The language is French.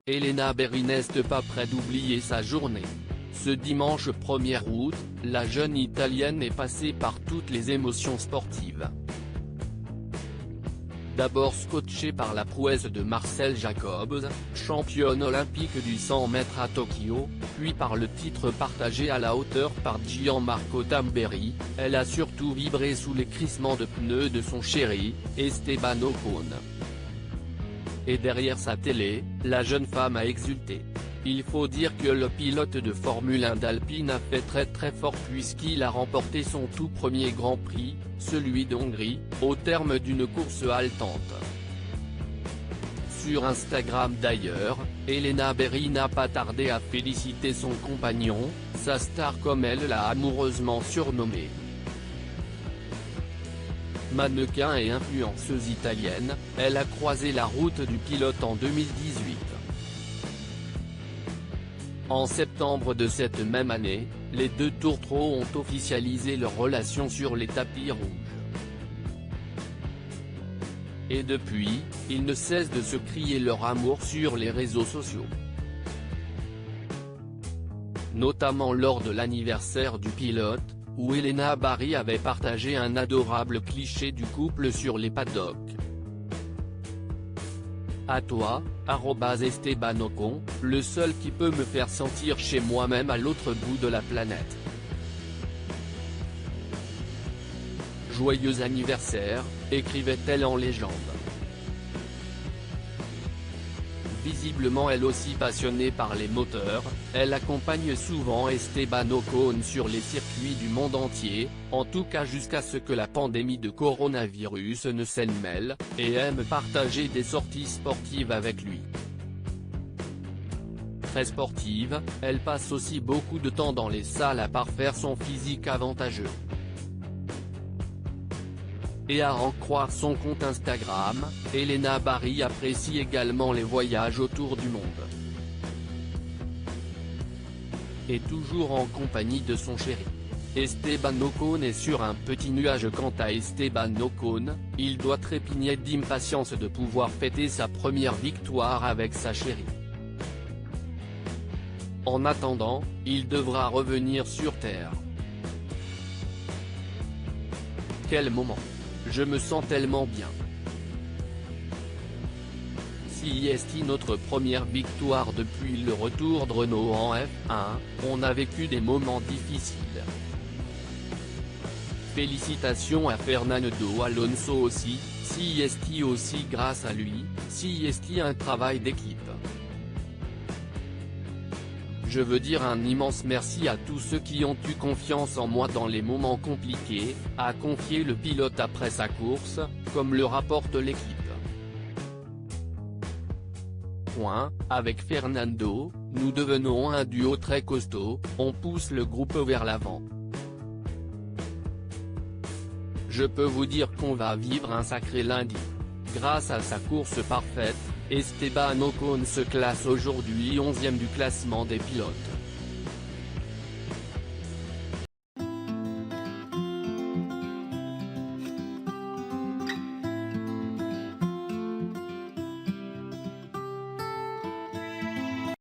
Elena Berry n'est pas près d'oublier sa journée. Ce dimanche 1er août, la jeune Italienne est passée par toutes les émotions sportives. D'abord scotchée par la prouesse de Marcel Jacobs, championne olympique du 100 mètres à Tokyo, puis par le titre partagé à la hauteur par Gianmarco Tamberi, elle a surtout vibré sous les crissements de pneus de son chéri, Esteban Ocon. Et derrière sa télé, la jeune femme a exulté. Il faut dire que le pilote de Formule 1 d'Alpine a fait très fort puisqu'il a remporté son tout premier Grand Prix, celui d'Hongrie, au terme d'une course haletante. Sur Instagram d'ailleurs, Elena Berry n'a pas tardé à féliciter son compagnon, sa star comme elle l'a amoureusement surnommé. Mannequin et influenceuse italienne, elle a croisé la route du pilote en 2018. En septembre de cette même année, les deux tourtereaux ont officialisé leur relation sur les tapis rouges. Et depuis, ils ne cessent de se crier leur amour sur les réseaux sociaux. Notamment lors de l'anniversaire du pilote, où Elena Berry avait partagé un adorable cliché du couple sur les paddocks. À toi, @Esteban Ocon, le seul qui peut me faire sentir chez moi-même à l'autre bout de la planète. Joyeux anniversaire, écrivait-elle en légende. Visiblement elle aussi passionnée par les moteurs, elle accompagne souvent Esteban Ocon sur les circuits du monde entier, en tout cas jusqu'à ce que la pandémie de coronavirus ne s'en mêle, et aime partager des sorties sportives avec lui. Très sportive, elle passe aussi beaucoup de temps dans les salles à parfaire son physique avantageux. Et à en croire son compte Instagram, Elena Berry apprécie également les voyages autour du monde. Et toujours en compagnie de son chéri. Esteban Ocon est sur un petit nuage. Quant à Esteban Ocon, il doit trépigner d'impatience de pouvoir fêter sa première victoire avec sa chérie. En attendant, il devra revenir sur Terre. Quel moment! Je me sens tellement bien. Si est notre première victoire depuis le retour de Renault en F1, on a vécu des moments difficiles. Félicitations à Fernando Alonso aussi, si est aussi grâce à lui, si est un travail d'équipe. Je veux dire un immense merci à tous ceux qui ont eu confiance en moi dans les moments compliqués, a confié le pilote après sa course, comme le rapporte l'équipe. Avec Fernando, nous devenons un duo très costaud, on pousse le groupe vers l'avant. Je peux vous dire qu'on va vivre un sacré lundi. Grâce à sa course parfaite, Esteban Ocon se classe aujourd'hui 11e du classement des pilotes.